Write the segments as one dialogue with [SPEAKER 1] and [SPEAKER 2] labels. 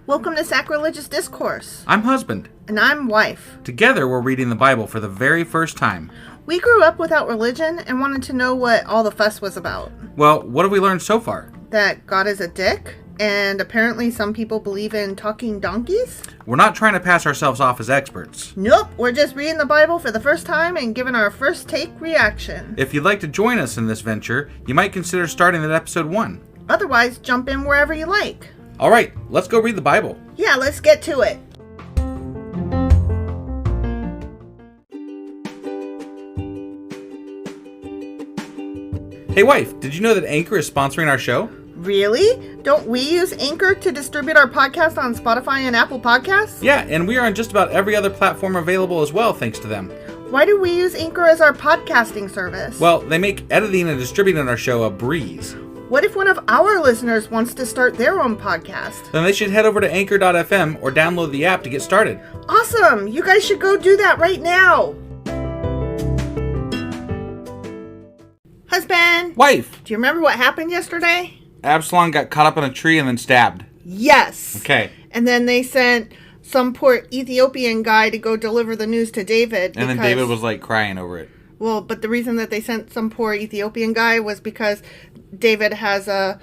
[SPEAKER 1] Welcome to Sacrilegious Discourse.
[SPEAKER 2] I'm husband.
[SPEAKER 1] And I'm wife.
[SPEAKER 2] Together, we're reading the Bible for the very first time.
[SPEAKER 1] We grew up without religion and wanted to know what all the fuss was about.
[SPEAKER 2] Well, what have we learned so far?
[SPEAKER 1] That God is a dick, and apparently some people believe in talking donkeys?
[SPEAKER 2] We're not trying to pass ourselves off as experts.
[SPEAKER 1] Nope, we're just reading the Bible for the first time and giving our first take reaction.
[SPEAKER 2] If you'd like to join us in this venture, you might consider starting at episode 1.
[SPEAKER 1] Otherwise, jump in wherever you like.
[SPEAKER 2] All right, let's go read the Bible.
[SPEAKER 1] Yeah, let's get to it.
[SPEAKER 2] Hey wife, did you know that Anchor is sponsoring our show?
[SPEAKER 1] Really? Don't we use Anchor to distribute our podcast on Spotify and Apple Podcasts?
[SPEAKER 2] Yeah, and we are on just about every other platform available as well, thanks to them.
[SPEAKER 1] Why do we use Anchor as our podcasting service?
[SPEAKER 2] Well, they make editing and distributing our show a breeze.
[SPEAKER 1] What if one of our listeners wants to start their own podcast?
[SPEAKER 2] Then they should head over to anchor.fm or download the app to get started.
[SPEAKER 1] Awesome! You guys should go do that right now! Husband!
[SPEAKER 2] Wife!
[SPEAKER 1] Do you remember what happened yesterday?
[SPEAKER 2] Absalom got caught up in a tree and then stabbed.
[SPEAKER 1] Yes!
[SPEAKER 2] Okay.
[SPEAKER 1] And then they sent some poor Ethiopian guy to go deliver the news to David.
[SPEAKER 2] And then David was like crying over it.
[SPEAKER 1] Well, but the reason that they sent some poor Ethiopian guy was because David has a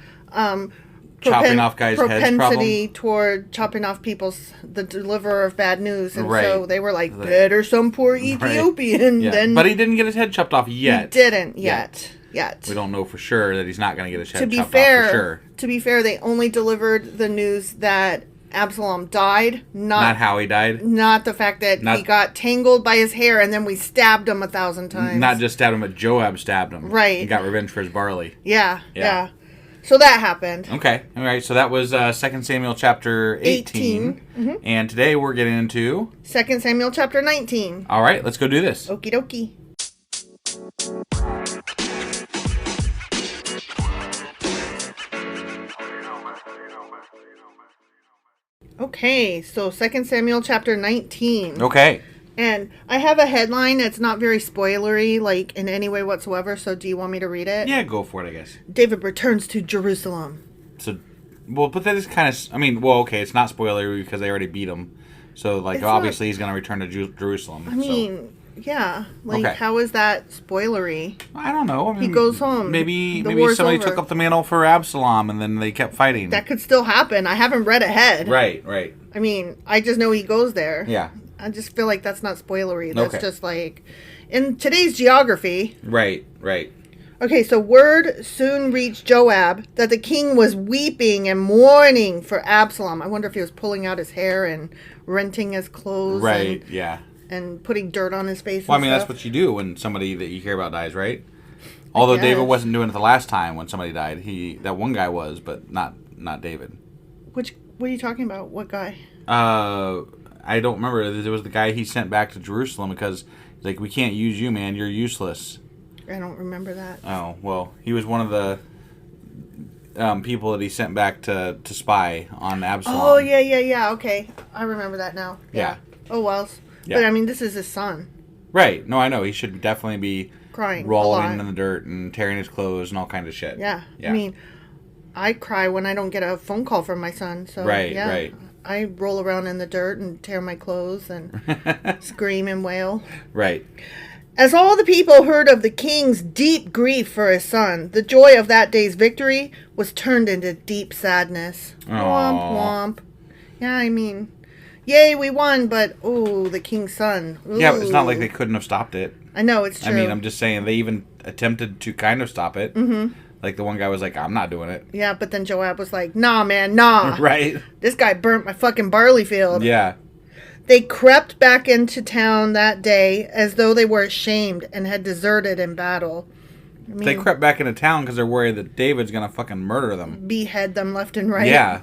[SPEAKER 2] chopping off guys' heads
[SPEAKER 1] propensity toward chopping off the deliverer of bad news, and
[SPEAKER 2] right.
[SPEAKER 1] So they were like, better some poor Ethiopian
[SPEAKER 2] right.
[SPEAKER 1] than.
[SPEAKER 2] But he didn't get his head chopped off yet.
[SPEAKER 1] He didn't yet.
[SPEAKER 2] We don't know for sure that he's not going to get his head chopped off for sure.
[SPEAKER 1] To be fair, they only delivered the news that Absalom died, not
[SPEAKER 2] how he died.
[SPEAKER 1] Not the fact that he got tangled by his hair and then we stabbed him 1,000 times.
[SPEAKER 2] Not just stabbed him, but Joab stabbed him.
[SPEAKER 1] Right.
[SPEAKER 2] He got revenge for his barley.
[SPEAKER 1] Yeah. So that happened.
[SPEAKER 2] Okay. All right. So that was 2 Samuel chapter 18.
[SPEAKER 1] Mm-hmm.
[SPEAKER 2] And today we're getting into
[SPEAKER 1] 2 Samuel chapter 19.
[SPEAKER 2] All right. Let's go do this.
[SPEAKER 1] Okie dokie. Okay, so 2 Samuel chapter 19.
[SPEAKER 2] Okay.
[SPEAKER 1] And I have a headline that's not very spoilery, like, in any way whatsoever, so do you want me to read it?
[SPEAKER 2] Yeah, go for it, I guess.
[SPEAKER 1] David returns to Jerusalem.
[SPEAKER 2] So, but that is kind of, okay, it's not spoilery because they already beat him. So, obviously he's going to return to Jerusalem.
[SPEAKER 1] Yeah. How is that spoilery?
[SPEAKER 2] I don't know.
[SPEAKER 1] He goes home.
[SPEAKER 2] Maybe somebody took up the mantle for Absalom and then they kept fighting.
[SPEAKER 1] That could still happen. I haven't read ahead.
[SPEAKER 2] Right.
[SPEAKER 1] I just know he goes there.
[SPEAKER 2] Yeah.
[SPEAKER 1] I just feel like that's not spoilery. That's just in today's geography.
[SPEAKER 2] Right.
[SPEAKER 1] Okay, so word soon reached Joab that the king was weeping and mourning for Absalom. I wonder if he was pulling out his hair and renting his clothes.
[SPEAKER 2] Right,
[SPEAKER 1] and putting dirt on his face.
[SPEAKER 2] Well, that's what you do when somebody that you care about dies, right? Although David wasn't doing it the last time when somebody died. That one guy was, but not David.
[SPEAKER 1] What are you talking about? What guy?
[SPEAKER 2] I don't remember. It was the guy he sent back to Jerusalem because he's like, we can't use you, man. You're useless.
[SPEAKER 1] I don't remember that.
[SPEAKER 2] Oh, well, he was one of the people that he sent back to spy on Absalom.
[SPEAKER 1] Oh, yeah. Okay. I remember that now.
[SPEAKER 2] Yeah.
[SPEAKER 1] Oh, well.
[SPEAKER 2] Yeah.
[SPEAKER 1] But, this is his son.
[SPEAKER 2] Right. No, I know. He should definitely be
[SPEAKER 1] crying,
[SPEAKER 2] rolling in the dirt and tearing his clothes and all kinds of shit.
[SPEAKER 1] Yeah. I cry when I don't get a phone call from my son. So,
[SPEAKER 2] right.
[SPEAKER 1] I roll around in the dirt and tear my clothes and scream and wail.
[SPEAKER 2] Right.
[SPEAKER 1] As all the people heard of the king's deep grief for his son, the joy of that day's victory was turned into deep sadness. Womp womp. Yeah, yay, we won, but, the king's son. Ooh.
[SPEAKER 2] Yeah, but it's not like they couldn't have stopped it.
[SPEAKER 1] I know, it's true.
[SPEAKER 2] I'm just saying, they even attempted to kind of stop it.
[SPEAKER 1] Mm-hmm.
[SPEAKER 2] Like, the one guy was like, I'm not doing it.
[SPEAKER 1] Yeah, but then Joab was like, nah, man, nah.
[SPEAKER 2] Right.
[SPEAKER 1] This guy burnt my fucking barley field.
[SPEAKER 2] Yeah.
[SPEAKER 1] They crept back into town that day as though they were ashamed and had deserted in battle.
[SPEAKER 2] They crept back into town because they're worried that David's going to fucking murder them.
[SPEAKER 1] Behead them left and right.
[SPEAKER 2] Yeah.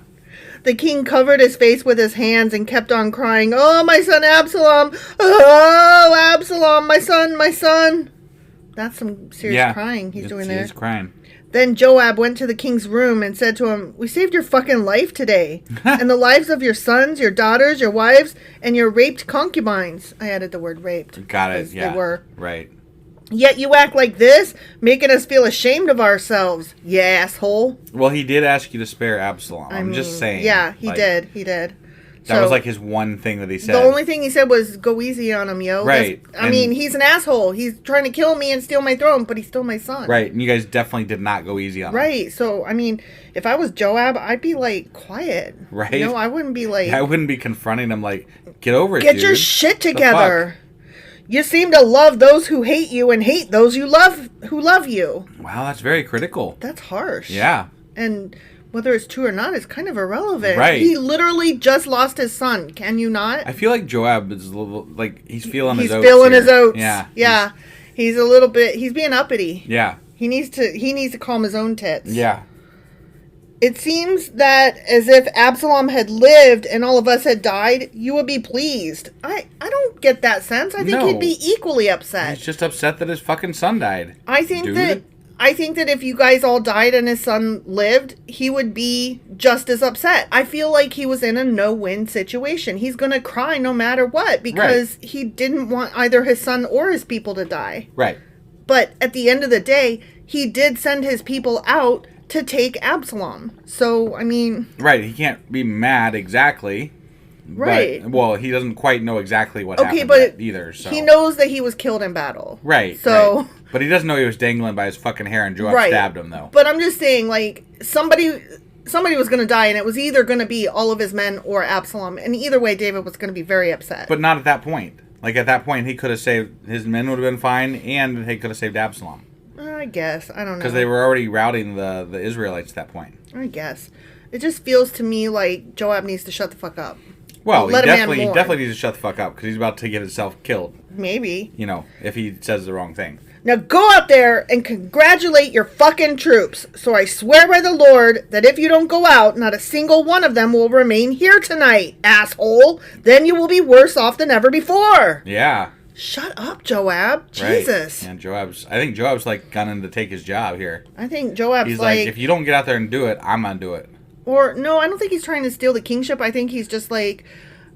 [SPEAKER 1] The king covered his face with his hands and kept on crying, "Oh, my son Absalom! Oh, Absalom, my son, my son!" That's some serious crying he's doing there.
[SPEAKER 2] He's crying.
[SPEAKER 1] Then Joab went to the king's room and said to him, "We saved your fucking life today, and the lives of your sons, your daughters, your wives, and your raped concubines." I added the word raped.
[SPEAKER 2] Got it, yeah.
[SPEAKER 1] They were.
[SPEAKER 2] Right.
[SPEAKER 1] Yet you act like this, making us feel ashamed of ourselves, you asshole.
[SPEAKER 2] Well, he did ask you to spare Absalom. I'm just saying.
[SPEAKER 1] Yeah, he did. He did.
[SPEAKER 2] That was like his one thing that he said.
[SPEAKER 1] The only thing he said was, go easy on him, yo.
[SPEAKER 2] Right.
[SPEAKER 1] I mean, he's an asshole. He's trying to kill me and steal my throne, but he stole my son.
[SPEAKER 2] Right. And you guys definitely did not go easy on him.
[SPEAKER 1] Right. So, I mean, if I was Joab, I'd be, like, quiet.
[SPEAKER 2] Right.
[SPEAKER 1] You know, I wouldn't be like...
[SPEAKER 2] I wouldn't be confronting him like, get over it,
[SPEAKER 1] Get
[SPEAKER 2] dude.
[SPEAKER 1] your shit together. You seem to love those who hate you and hate those who love you.
[SPEAKER 2] Wow, that's very critical.
[SPEAKER 1] That's harsh.
[SPEAKER 2] Yeah.
[SPEAKER 1] And... whether it's true or not is kind of irrelevant.
[SPEAKER 2] Right.
[SPEAKER 1] He literally just lost his son. Can you not?
[SPEAKER 2] I feel like Joab is a little, like, he's feeling his oats.
[SPEAKER 1] He's feeling
[SPEAKER 2] here.
[SPEAKER 1] his oats.
[SPEAKER 2] Yeah.
[SPEAKER 1] Yeah. He's a little bit, he's being uppity.
[SPEAKER 2] Yeah.
[SPEAKER 1] He needs to calm his own tits.
[SPEAKER 2] Yeah.
[SPEAKER 1] It seems that as if Absalom had lived and all of us had died, you would be pleased. I don't get that sense. I think he'd be equally upset.
[SPEAKER 2] He's just upset that his fucking son died.
[SPEAKER 1] I think that if you guys all died and his son lived, he would be just as upset. I feel like he was in a no-win situation. He's going to cry no matter what because he didn't want either his son or his people to die.
[SPEAKER 2] Right.
[SPEAKER 1] But at the end of the day, he did send his people out to take Absalom. So, I mean...
[SPEAKER 2] Right. He can't be mad exactly.
[SPEAKER 1] Right.
[SPEAKER 2] But, well, he doesn't quite know exactly what happened either. So.
[SPEAKER 1] He knows that he was killed in battle.
[SPEAKER 2] Right.
[SPEAKER 1] So...
[SPEAKER 2] Right. But he doesn't know he was dangling by his fucking hair and Joab stabbed him, though.
[SPEAKER 1] But I'm just saying, like, somebody was going to die, and it was either going to be all of his men or Absalom. And either way, David was going to be very upset.
[SPEAKER 2] But not at that point. Like, at that point, he could have saved... his men would have been fine, and he could have saved Absalom.
[SPEAKER 1] I guess. I don't know.
[SPEAKER 2] Because they were already routing the Israelites at that point.
[SPEAKER 1] I guess. It just feels to me like Joab needs to shut the fuck up.
[SPEAKER 2] Well, he definitely needs to shut the fuck up, because he's about to get himself killed.
[SPEAKER 1] Maybe.
[SPEAKER 2] You know, if he says the wrong thing.
[SPEAKER 1] Now go out there and congratulate your fucking troops. So I swear by the Lord that if you don't go out, not a single one of them will remain here tonight, asshole. Then you will be worse off than ever before.
[SPEAKER 2] Yeah.
[SPEAKER 1] Shut up, Joab. Jesus.
[SPEAKER 2] Right. And I think Joab's like gunning to take his job here.
[SPEAKER 1] I think Joab's
[SPEAKER 2] he's like, if you don't get out there and do it, I'm gonna do it.
[SPEAKER 1] Or, no, I don't think he's trying to steal the kingship. I think he's just like,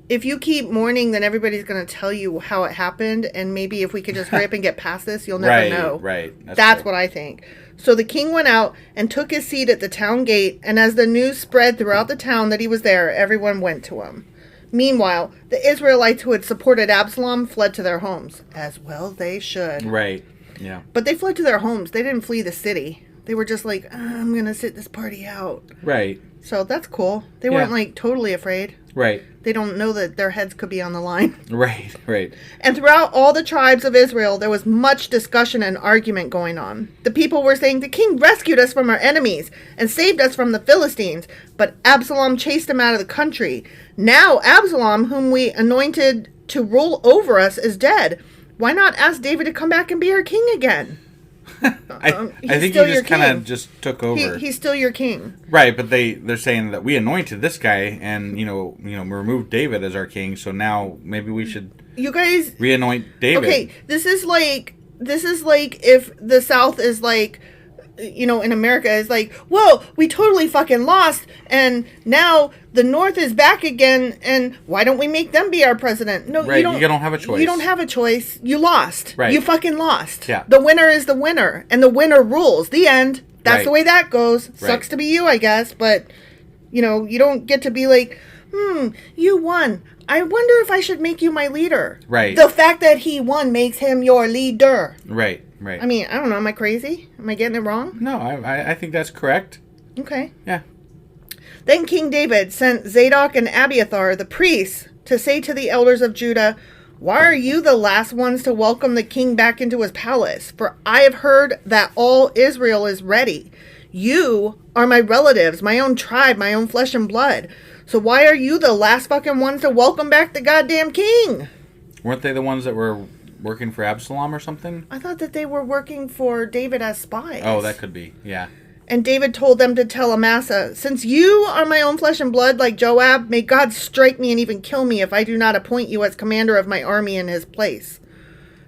[SPEAKER 1] if you keep mourning, then everybody's going to tell you how it happened, and maybe if we could just hurry up and get past this, you'll never know.
[SPEAKER 2] Right.
[SPEAKER 1] That's what I think. So the king went out and took his seat at the town gate, and as the news spread throughout the town that he was there, everyone went to him. Meanwhile, the Israelites who had supported Absalom fled to their homes. As well they should.
[SPEAKER 2] Right, yeah.
[SPEAKER 1] But they fled to their homes. They didn't flee the city. They were just like, I'm going to sit this party out.
[SPEAKER 2] Right.
[SPEAKER 1] So that's cool. They weren't like totally afraid.
[SPEAKER 2] Right.
[SPEAKER 1] They don't know that their heads could be on the line.
[SPEAKER 2] Right.
[SPEAKER 1] And throughout all the tribes of Israel, there was much discussion and argument going on. The people were saying, the king rescued us from our enemies and saved us from the Philistines, but Absalom chased him out of the country. Now Absalom, whom we anointed to rule over us, is dead. Why not ask David to come back and be our king again?
[SPEAKER 2] I think he just kind of just took over.
[SPEAKER 1] He's still your king.
[SPEAKER 2] Right, but they're saying that we anointed this guy and, you know, removed David as our king, so now maybe we should re-anoint David.
[SPEAKER 1] Okay, this is like if the South is like, you know, in America is like, whoa, we totally fucking lost, and now the North is back again, and why don't we make them be our president? No,
[SPEAKER 2] right, you don't have a choice.
[SPEAKER 1] You don't have a choice. You lost.
[SPEAKER 2] Right.
[SPEAKER 1] You fucking lost.
[SPEAKER 2] Yeah.
[SPEAKER 1] The winner is the winner, and the winner rules. The end. That's the way that goes. Sucks to be you, I guess, but, you know, you don't get to be like, you won. I wonder if I should make you my leader.
[SPEAKER 2] Right.
[SPEAKER 1] The fact that he won makes him your leader.
[SPEAKER 2] Right.
[SPEAKER 1] I mean, I don't know. Am I crazy? Am I getting it wrong?
[SPEAKER 2] No, I think that's correct.
[SPEAKER 1] Okay.
[SPEAKER 2] Yeah.
[SPEAKER 1] Then King David sent Zadok and Abiathar, the priests, to say to the elders of Judah, why are you the last ones to welcome the king back into his palace? For I have heard that all Israel is ready. You are my relatives, my own tribe, my own flesh and blood. So why are you the last fucking ones to welcome back the goddamn king?
[SPEAKER 2] Weren't they the ones that were working for Absalom or something?
[SPEAKER 1] I thought that they were working for David as spies.
[SPEAKER 2] Oh, that could be, yeah.
[SPEAKER 1] And David told them to tell Amasa, since you are my own flesh and blood like Joab, may God strike me and even kill me if I do not appoint you as commander of my army in his place.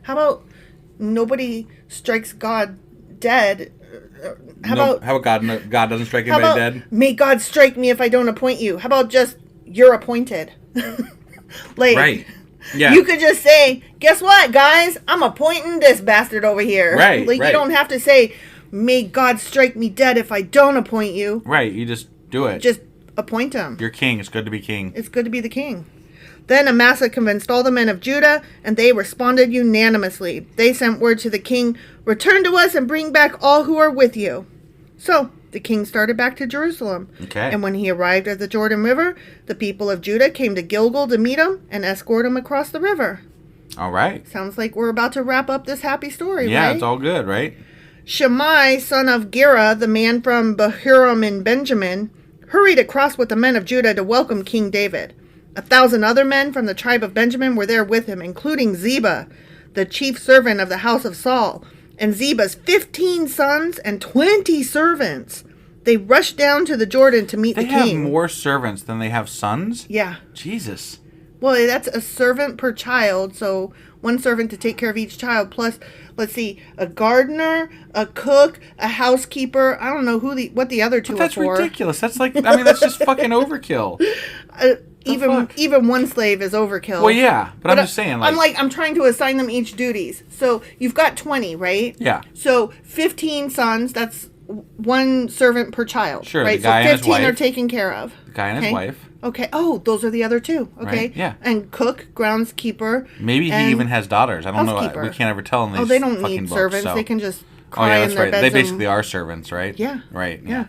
[SPEAKER 1] How about nobody strikes God dead? How about
[SPEAKER 2] God doesn't strike anybody dead?
[SPEAKER 1] May God strike me if I don't appoint you. How about just you're appointed? Like,
[SPEAKER 2] right. Yeah.
[SPEAKER 1] You could just say, guess what, guys? I'm appointing this bastard over here.
[SPEAKER 2] Right,
[SPEAKER 1] Like,
[SPEAKER 2] right.
[SPEAKER 1] you don't have to say, may God strike me dead if I don't appoint you.
[SPEAKER 2] Right, you just do it.
[SPEAKER 1] Just appoint him.
[SPEAKER 2] You're king. It's good to be king.
[SPEAKER 1] It's good to be the king. Then Amasa convinced all the men of Judah, and they responded unanimously. They sent word to the king, return to us and bring back all who are with you. So the king started back to Jerusalem.
[SPEAKER 2] Okay.
[SPEAKER 1] And when he arrived at the Jordan River, the people of Judah came to Gilgal to meet him and escort him across the river.
[SPEAKER 2] All right.
[SPEAKER 1] Sounds like we're about to wrap up this happy story,
[SPEAKER 2] Yeah,
[SPEAKER 1] right?
[SPEAKER 2] it's all good, right?
[SPEAKER 1] Shimei, son of Gera, the man from Bahurim in Benjamin, hurried across with the men of Judah to welcome King David. 1,000 other men from the tribe of Benjamin were there with him, including Ziba, the chief servant of the house of Saul, and Ziba's 15 sons and 20 servants. They rushed down to the Jordan to meet the king.
[SPEAKER 2] They have more servants than they have sons?
[SPEAKER 1] Yeah.
[SPEAKER 2] Jesus.
[SPEAKER 1] Well, that's a servant per child, so one servant to take care of each child, plus, let's see, a gardener, a cook, a housekeeper. I don't know what the other two
[SPEAKER 2] But that's
[SPEAKER 1] are for.
[SPEAKER 2] ridiculous. That's like, I mean, that's just fucking overkill.
[SPEAKER 1] Even one slave is overkill.
[SPEAKER 2] Well, yeah, but I'm just saying, like...
[SPEAKER 1] I'm trying to assign them each duties. So you've got 20, right?
[SPEAKER 2] Yeah.
[SPEAKER 1] So 15 sons, that's one servant per child.
[SPEAKER 2] Sure,
[SPEAKER 1] right?
[SPEAKER 2] the guy
[SPEAKER 1] so
[SPEAKER 2] and his
[SPEAKER 1] 15 are
[SPEAKER 2] wife.
[SPEAKER 1] taken care of.
[SPEAKER 2] The guy and his wife.
[SPEAKER 1] Okay. Oh, those are the other two. Okay.
[SPEAKER 2] Right, yeah.
[SPEAKER 1] And cook, groundskeeper.
[SPEAKER 2] Maybe he even has daughters. I don't know.
[SPEAKER 1] housekeeper.
[SPEAKER 2] We can't ever tell in these
[SPEAKER 1] They don't
[SPEAKER 2] fucking
[SPEAKER 1] need
[SPEAKER 2] books,
[SPEAKER 1] servants.
[SPEAKER 2] so.
[SPEAKER 1] They can just
[SPEAKER 2] Oh,
[SPEAKER 1] cry
[SPEAKER 2] yeah,
[SPEAKER 1] in
[SPEAKER 2] that's
[SPEAKER 1] their
[SPEAKER 2] right.
[SPEAKER 1] beds.
[SPEAKER 2] They basically are servants, right?
[SPEAKER 1] Yeah.
[SPEAKER 2] Right,
[SPEAKER 1] Yeah.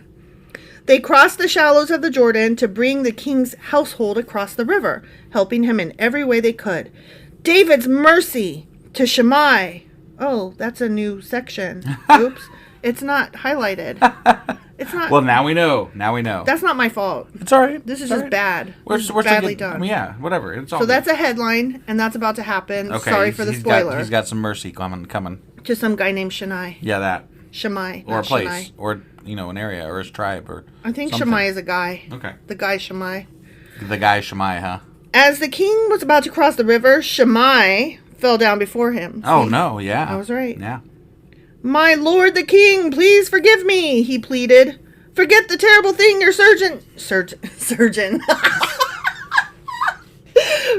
[SPEAKER 1] They crossed the shallows of the Jordan to bring the king's household across the river, helping him in every way they could. David's mercy to Shimei. Oh, that's a new section. Oops. It's not highlighted. It's not.
[SPEAKER 2] Well, now we know. Now we know.
[SPEAKER 1] That's not my fault.
[SPEAKER 2] It's all right.
[SPEAKER 1] This is
[SPEAKER 2] It's
[SPEAKER 1] just
[SPEAKER 2] all right.
[SPEAKER 1] bad.
[SPEAKER 2] We're
[SPEAKER 1] This is
[SPEAKER 2] still
[SPEAKER 1] badly
[SPEAKER 2] getting-
[SPEAKER 1] done.
[SPEAKER 2] I mean, yeah, whatever. It's all
[SPEAKER 1] So
[SPEAKER 2] good.
[SPEAKER 1] that's a headline, and that's about to happen.
[SPEAKER 2] Okay,
[SPEAKER 1] Sorry for the
[SPEAKER 2] he's
[SPEAKER 1] spoiler.
[SPEAKER 2] He's got some mercy coming.
[SPEAKER 1] To some guy named Shimei.
[SPEAKER 2] Yeah, that.
[SPEAKER 1] Shimei.
[SPEAKER 2] Or a
[SPEAKER 1] not
[SPEAKER 2] place.
[SPEAKER 1] Shimei.
[SPEAKER 2] Or, an area. Or his tribe. Or
[SPEAKER 1] I think
[SPEAKER 2] something.
[SPEAKER 1] Shimei is a guy.
[SPEAKER 2] Okay.
[SPEAKER 1] The guy Shimei.
[SPEAKER 2] The guy Shimei, huh?
[SPEAKER 1] As the king was about to cross the river, Shimei fell down before him.
[SPEAKER 2] Oh,
[SPEAKER 1] See?
[SPEAKER 2] no, yeah.
[SPEAKER 1] I was right.
[SPEAKER 2] Yeah.
[SPEAKER 1] My lord the king, please forgive me, he pleaded. Forget the terrible thing your surgeon.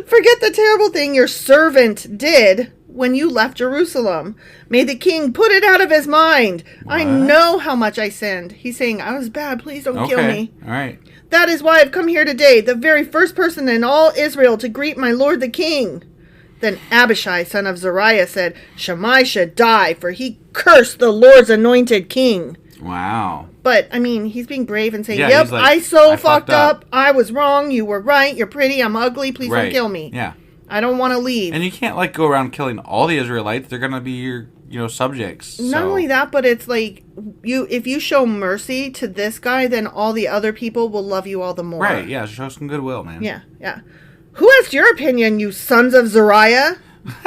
[SPEAKER 1] Forget the terrible thing your servant did when you left Jerusalem. May the king put it out of his mind. I
[SPEAKER 2] What?
[SPEAKER 1] know how much I sinned. He's saying, I was bad. Please don't kill me.
[SPEAKER 2] All right.
[SPEAKER 1] That is why I've come here today, the very first person in all Israel to greet my lord the king. Then Abishai, son of Zeruiah, said, Shimei should die, for he cursed the Lord's anointed king.
[SPEAKER 2] Wow.
[SPEAKER 1] But, I mean, he's being brave and saying,
[SPEAKER 2] Yeah,
[SPEAKER 1] yep,
[SPEAKER 2] he's like,
[SPEAKER 1] I
[SPEAKER 2] "I
[SPEAKER 1] fucked
[SPEAKER 2] fucked up.
[SPEAKER 1] up. I was wrong. You were right. You're pretty. I'm ugly. Please
[SPEAKER 2] Right.
[SPEAKER 1] don't kill me.
[SPEAKER 2] Yeah.
[SPEAKER 1] I don't want to leave.
[SPEAKER 2] And you can't, go around killing all the Israelites. They're going to be your, subjects.
[SPEAKER 1] Not
[SPEAKER 2] so.
[SPEAKER 1] only that, but it's like, if you show mercy to this guy, then all the other people will love you all the more.
[SPEAKER 2] Right, yeah. Show some goodwill, man.
[SPEAKER 1] Yeah, yeah. Who asked your opinion, you sons of Zeruiah?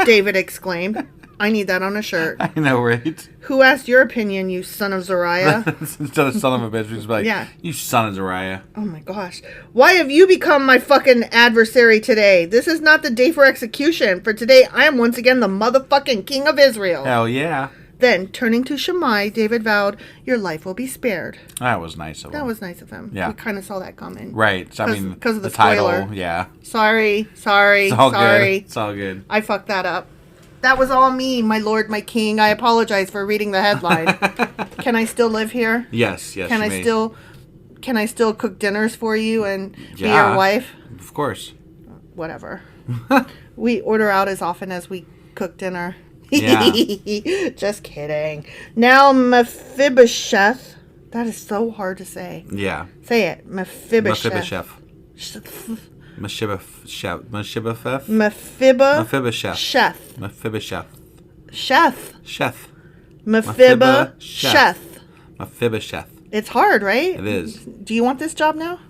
[SPEAKER 1] David exclaimed. I need that on a shirt.
[SPEAKER 2] I know, right?
[SPEAKER 1] Who asked your opinion, you son of Zeruiah?
[SPEAKER 2] Instead of son of a bitch, we just be like,
[SPEAKER 1] Yeah.
[SPEAKER 2] you son of Zariah.
[SPEAKER 1] Oh my gosh. Why have you become my fucking adversary today? This is not the day for execution. For today, I am once again the motherfucking king of Israel.
[SPEAKER 2] Hell yeah.
[SPEAKER 1] Then, turning to Shimei, David vowed, your life will be spared.
[SPEAKER 2] That was nice of him.
[SPEAKER 1] That was nice of him.
[SPEAKER 2] Yeah.
[SPEAKER 1] We kind of saw that coming.
[SPEAKER 2] Right. So, I mean,
[SPEAKER 1] Because of the
[SPEAKER 2] title,
[SPEAKER 1] spoiler.
[SPEAKER 2] yeah.
[SPEAKER 1] Sorry.
[SPEAKER 2] It's all
[SPEAKER 1] Sorry.
[SPEAKER 2] good. It's all good.
[SPEAKER 1] I fucked that up. That was all me, my lord, my king. I apologize for reading the headline. Can I still live here?
[SPEAKER 2] Yes,
[SPEAKER 1] Can
[SPEAKER 2] you may.
[SPEAKER 1] Can I still cook dinners for you and be
[SPEAKER 2] Yeah.
[SPEAKER 1] your wife?
[SPEAKER 2] Of course.
[SPEAKER 1] Whatever. We order out as often as we cook dinner.
[SPEAKER 2] Yeah.
[SPEAKER 1] Just kidding. Now Mephibosheth. That is so hard to say.
[SPEAKER 2] Yeah.
[SPEAKER 1] Say it. Mephibosheth.
[SPEAKER 2] Mephibosheth. Mephibosheth.
[SPEAKER 1] Mephibosheth.
[SPEAKER 2] Mephibosheth.
[SPEAKER 1] Sheth.
[SPEAKER 2] Sheth.
[SPEAKER 1] Mephibosheth.
[SPEAKER 2] Mephibosheth.
[SPEAKER 1] It's hard, right?
[SPEAKER 2] It is.
[SPEAKER 1] Do you want this job now?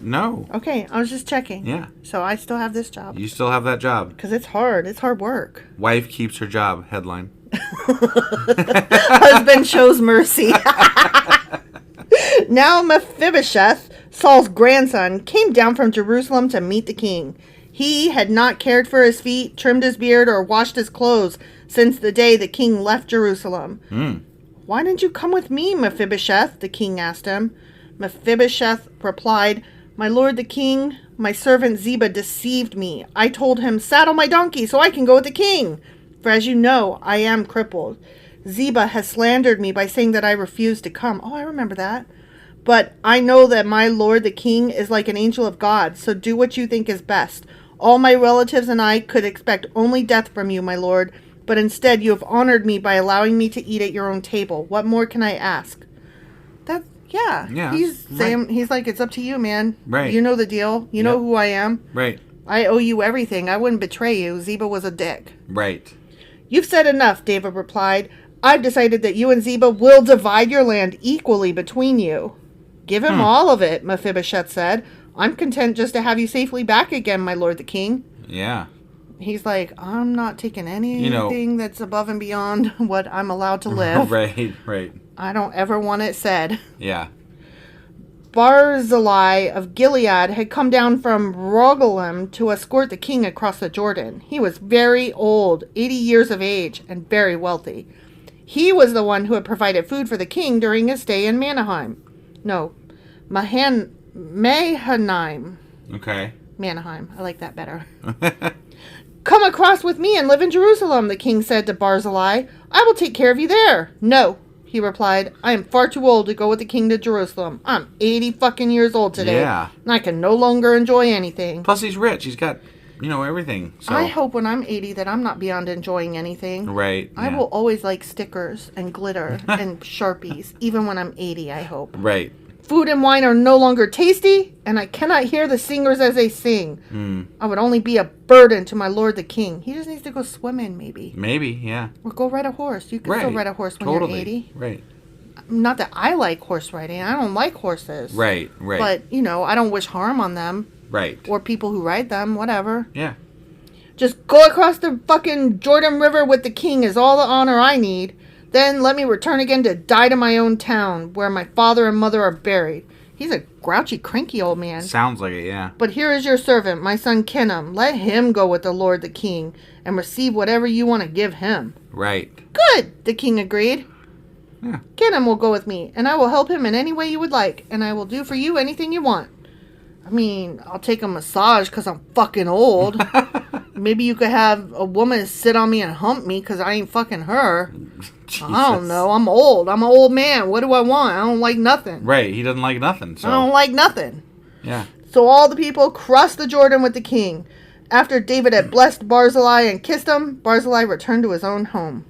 [SPEAKER 2] No.
[SPEAKER 1] Okay, I was just checking.
[SPEAKER 2] Yeah.
[SPEAKER 1] So I still have this job.
[SPEAKER 2] You still have that job.
[SPEAKER 1] Because it's hard. It's hard work.
[SPEAKER 2] Wife keeps her job. Headline.
[SPEAKER 1] Husband shows mercy. Now Mephibosheth, Saul's grandson, came down from Jerusalem to meet the king. He had not cared for his feet, trimmed his beard, or washed his clothes since the day the king left Jerusalem. Why didn't you come with me, Mephibosheth? The king asked him. Mephibosheth replied, My lord the king, my servant Ziba deceived me. I told him, saddle my donkey so I can go with the king. For as you know, I am crippled. Ziba has slandered me by saying that I refused to come. Oh, I remember that. But I know that my lord the king is like an angel of God, so do what you think is best. All my relatives and I could expect only death from you, my lord, but instead you have honored me by allowing me to eat at your own table. What more can I ask? Yeah. He's saying, he's like, it's up to you, man.
[SPEAKER 2] Right.
[SPEAKER 1] You know the deal. You know who I am.
[SPEAKER 2] Right.
[SPEAKER 1] I owe you everything. I wouldn't betray you. Ziba was a dick.
[SPEAKER 2] Right.
[SPEAKER 1] You've said enough, David replied. I've decided that you and Ziba will divide your land equally between you. Give him all of it, Mephibosheth said. I'm content just to have you safely back again, my lord the king.
[SPEAKER 2] Yeah.
[SPEAKER 1] He's like, I'm not taking anything that's above and beyond what I'm allowed to live.
[SPEAKER 2] Right.
[SPEAKER 1] I don't ever want it said.
[SPEAKER 2] Yeah.
[SPEAKER 1] Barzillai of Gilead had come down from Rogelim to escort the king across the Jordan. He was very old, 80 years of age, and very wealthy. He was the one who had provided food for the king during his stay in Mahanaim.
[SPEAKER 2] Okay.
[SPEAKER 1] Mahanaim. I like that better. Come across with me and live in Jerusalem, the king said to Barzillai. I will take care of you there. No, he replied. I am far too old to go with the king to Jerusalem. I'm 80 fucking years old today.
[SPEAKER 2] Yeah.
[SPEAKER 1] And I can no longer enjoy anything.
[SPEAKER 2] Plus he's rich. He's got, everything. So.
[SPEAKER 1] I hope when I'm 80 that I'm not beyond enjoying anything.
[SPEAKER 2] Right.
[SPEAKER 1] I will always like stickers and glitter and Sharpies, even when I'm 80, I hope.
[SPEAKER 2] Right.
[SPEAKER 1] Food and wine are no longer tasty, and I cannot hear the singers as they sing. I would only be a burden to my lord the king. He just needs to go swimming, maybe.
[SPEAKER 2] Maybe, yeah.
[SPEAKER 1] Or go ride a horse. You can still ride a horse when you're 80.
[SPEAKER 2] Right.
[SPEAKER 1] Not that I like horse riding. I don't like horses.
[SPEAKER 2] Right.
[SPEAKER 1] But, I don't wish harm on them.
[SPEAKER 2] Right.
[SPEAKER 1] Or people who ride them, whatever.
[SPEAKER 2] Yeah.
[SPEAKER 1] Just go across the fucking Jordan River with the king is all the honor I need. Then let me return again to die to my own town, where my father and mother are buried. He's a grouchy, cranky old man.
[SPEAKER 2] Sounds like it, yeah.
[SPEAKER 1] But here is your servant, my son Kinnam. Let him go with the lord the king, and receive whatever you want to give him.
[SPEAKER 2] Right.
[SPEAKER 1] Good, the king agreed.
[SPEAKER 2] Yeah.
[SPEAKER 1] Kinnam will go with me, and I will help him in any way you would like, and I will do for you anything you want. I mean, I'll take a massage because I'm fucking old. Maybe you could have a woman sit on me and hump me because I ain't fucking her. Jesus. I don't know. I'm old. I'm an old man. What do I want? I don't like nothing.
[SPEAKER 2] Right. He doesn't like nothing. So.
[SPEAKER 1] I don't like nothing.
[SPEAKER 2] Yeah.
[SPEAKER 1] So all the people crossed the Jordan with the king. After David had blessed Barzillai and kissed him, Barzillai returned to his own home.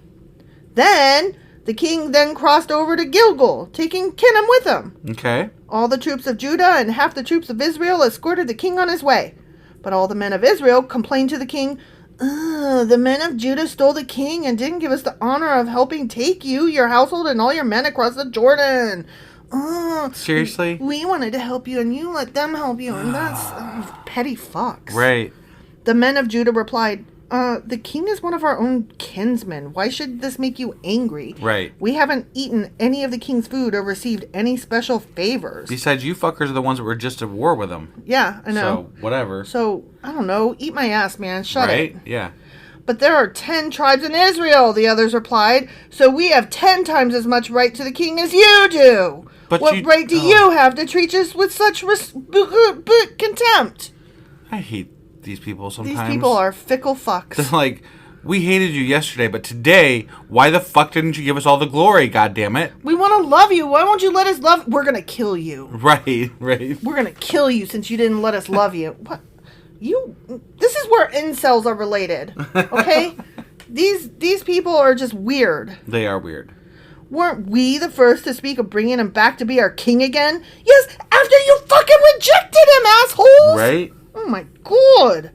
[SPEAKER 1] Then the king crossed over to Gilgal, taking Kinnam with him.
[SPEAKER 2] Okay.
[SPEAKER 1] All the troops of Judah and half the troops of Israel escorted the king on his way. But all the men of Israel complained to the king, the men of Judah stole the king and didn't give us the honor of helping take you, your household, and all your men across the Jordan.
[SPEAKER 2] Seriously?
[SPEAKER 1] We wanted to help you and you let them help you, and that's petty fucks.
[SPEAKER 2] Right.
[SPEAKER 1] The men of Judah replied, the king is one of our own kinsmen. Why should this make you angry?
[SPEAKER 2] Right.
[SPEAKER 1] We haven't eaten any of the king's food or received any special favors.
[SPEAKER 2] Besides, you fuckers are the ones that were just at war with him.
[SPEAKER 1] Yeah, I know.
[SPEAKER 2] So, whatever.
[SPEAKER 1] So, I don't know. Eat my ass, man. Shut it.
[SPEAKER 2] Right? Yeah.
[SPEAKER 1] But there are 10 tribes in Israel, the others replied. So we have 10 times as much right to the king as you do.
[SPEAKER 2] But
[SPEAKER 1] what right do you have to treat us with such contempt?
[SPEAKER 2] I hate these people sometimes.
[SPEAKER 1] These people are fickle fucks.
[SPEAKER 2] They're like, we hated you yesterday, but today, why the fuck didn't you give us all the glory, goddammit?
[SPEAKER 1] We want to love you. Why won't you let us love? We're going to kill you.
[SPEAKER 2] Right.
[SPEAKER 1] We're going to kill you since you didn't let us love you. What? This is where incels are related, okay? These people are just weird.
[SPEAKER 2] They are weird.
[SPEAKER 1] Weren't we the first to speak of bringing him back to be our king again? Yes, after you fucking rejected him, assholes!
[SPEAKER 2] Right?
[SPEAKER 1] Oh my god!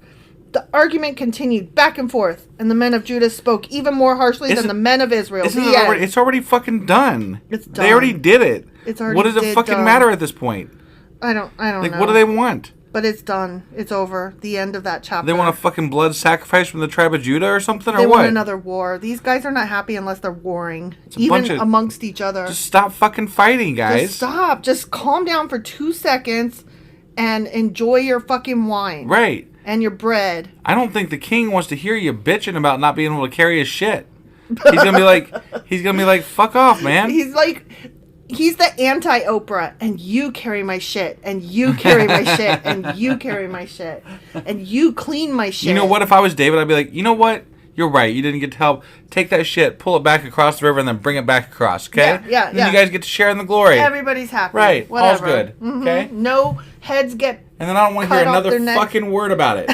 [SPEAKER 1] The argument continued back and forth, and the men of Judah spoke even more harshly than the men of Israel.
[SPEAKER 2] It's already fucking done.
[SPEAKER 1] It's done.
[SPEAKER 2] They already did it.
[SPEAKER 1] It's already
[SPEAKER 2] What does it fucking matter at this point?
[SPEAKER 1] I don't know.
[SPEAKER 2] What do they want?
[SPEAKER 1] But it's done. It's over. The end of that chapter.
[SPEAKER 2] They want a fucking blood sacrifice from the tribe of Judah or something, or what?
[SPEAKER 1] They want another war. These guys are not happy unless they're warring. Even amongst each other.
[SPEAKER 2] Just stop fucking fighting, guys.
[SPEAKER 1] Just stop. Just calm down for 2 seconds and enjoy your fucking wine.
[SPEAKER 2] Right.
[SPEAKER 1] And your bread.
[SPEAKER 2] I don't think the king wants to hear you bitching about not being able to carry his shit. He's gonna be like, fuck off, man.
[SPEAKER 1] He's like, He's the anti-Oprah, and you carry my shit, and you carry my shit, and you carry my shit, and you clean my shit.
[SPEAKER 2] You know what? If I was David, I'd be like, you know what? You're right. You didn't get to help. Take that shit, pull it back across the river, and then bring it back across, okay?
[SPEAKER 1] Yeah.
[SPEAKER 2] And you guys get to share in the glory.
[SPEAKER 1] Everybody's happy.
[SPEAKER 2] Right.
[SPEAKER 1] Whatever.
[SPEAKER 2] All's good, okay?
[SPEAKER 1] No heads get
[SPEAKER 2] And then I don't want to hear another fucking word about it.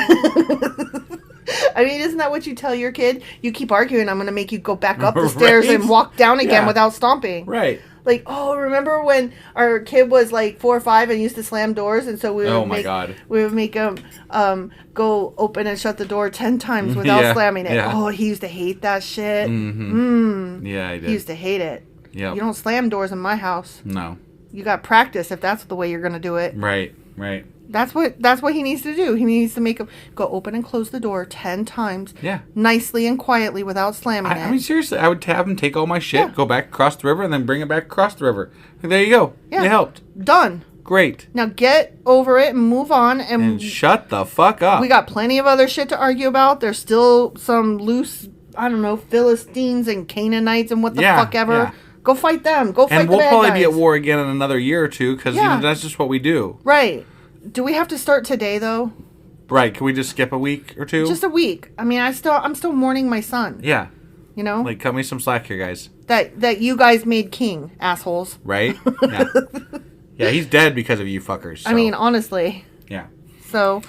[SPEAKER 1] I mean, isn't that what you tell your kid? You keep arguing, I'm going to make you go back up the stairs and walk down again without stomping.
[SPEAKER 2] Right.
[SPEAKER 1] Like, oh, remember when our kid was like 4 or 5 and used to slam doors, and so we would make him go open and shut the door 10 times without slamming it. Yeah. Oh, he used to hate that shit.
[SPEAKER 2] Yeah, he did.
[SPEAKER 1] He used to hate it.
[SPEAKER 2] Yep.
[SPEAKER 1] You don't slam doors in my house.
[SPEAKER 2] No.
[SPEAKER 1] You got practice if that's the way you're gonna do it.
[SPEAKER 2] Right.
[SPEAKER 1] That's what he needs to do. He needs to make him go open and close the door 10 times.
[SPEAKER 2] Yeah.
[SPEAKER 1] Nicely and quietly without slamming it.
[SPEAKER 2] I mean, seriously, I would have him take all my shit, go back across the river, and then bring it back across the river. There you go. Yeah. It helped.
[SPEAKER 1] Done.
[SPEAKER 2] Great.
[SPEAKER 1] Now get over it and move on. And
[SPEAKER 2] shut the fuck up.
[SPEAKER 1] We got plenty of other shit to argue about. There's still some loose, I don't know, Philistines and Canaanites and what the fuck ever. Yeah. Go fight them. Go fight the bad guys. And we'll probably
[SPEAKER 2] be at war again in another year or two, because that's just what we do.
[SPEAKER 1] Right. Do we have to start today, though?
[SPEAKER 2] Right. Can we just skip a week or two?
[SPEAKER 1] Just a week. I mean, I'm still mourning my son.
[SPEAKER 2] Yeah.
[SPEAKER 1] You know?
[SPEAKER 2] Like, cut me some slack here, guys.
[SPEAKER 1] That you guys made king, assholes.
[SPEAKER 2] Right? Yeah. Yeah, he's dead because of you fuckers. So.
[SPEAKER 1] I mean, honestly.
[SPEAKER 2] Yeah.
[SPEAKER 1] So,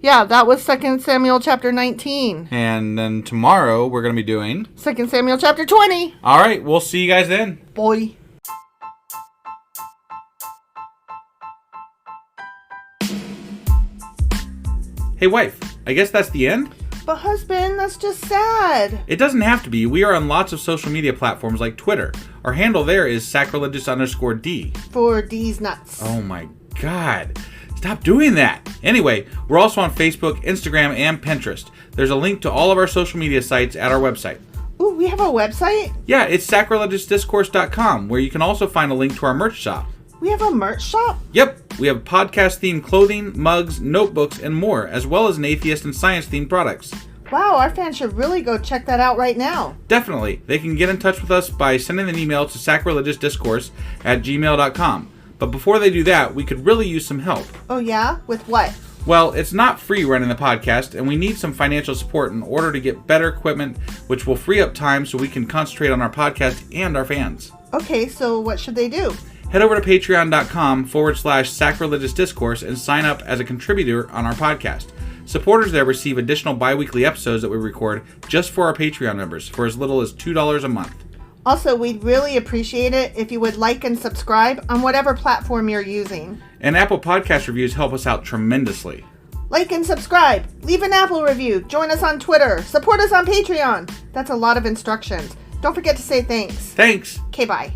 [SPEAKER 1] yeah, that was 2 Samuel chapter 19.
[SPEAKER 2] And then tomorrow we're going to be doing
[SPEAKER 1] 2 Samuel chapter 20.
[SPEAKER 2] All right. We'll see you guys then.
[SPEAKER 1] Boy.
[SPEAKER 2] Hey, wife, I guess that's the end?
[SPEAKER 1] But husband, that's just sad.
[SPEAKER 2] It doesn't have to be. We are on lots of social media platforms like Twitter. Our handle there is sacrilegious_D.
[SPEAKER 1] For D's nuts.
[SPEAKER 2] Oh my God. Stop doing that. Anyway, we're also on Facebook, Instagram, and Pinterest. There's a link to all of our social media sites at our website.
[SPEAKER 1] Ooh, we have a website?
[SPEAKER 2] Yeah, it's sacrilegiousdiscourse.com, where you can also find a link to our merch shop.
[SPEAKER 1] We have a merch shop?
[SPEAKER 2] Yep. We have podcast-themed clothing, mugs, notebooks, and more, as well as an atheist and science-themed products.
[SPEAKER 1] Wow, our fans should really go check that out right now.
[SPEAKER 2] Definitely. They can get in touch with us by sending an email to sacrilegiousdiscourse@gmail.com. But before they do that, we could really use some help.
[SPEAKER 1] Oh yeah? With what?
[SPEAKER 2] Well, it's not free running the podcast, and we need some financial support in order to get better equipment, which will free up time so we can concentrate on our podcast and our fans.
[SPEAKER 1] Okay, so what should they do?
[SPEAKER 2] Head over to patreon.com/sacrilegiousdiscourse and sign up as a contributor on our podcast. Supporters there receive additional bi-weekly episodes that we record just for our Patreon members for as little as $2 a month.
[SPEAKER 1] Also, we'd really appreciate it if you would like and subscribe on whatever platform you're using.
[SPEAKER 2] And Apple Podcast reviews help us out tremendously.
[SPEAKER 1] Like and subscribe. Leave an Apple review. Join us on Twitter. Support us on Patreon. That's a lot of instructions. Don't forget to say thanks.
[SPEAKER 2] Thanks.
[SPEAKER 1] Okay, bye.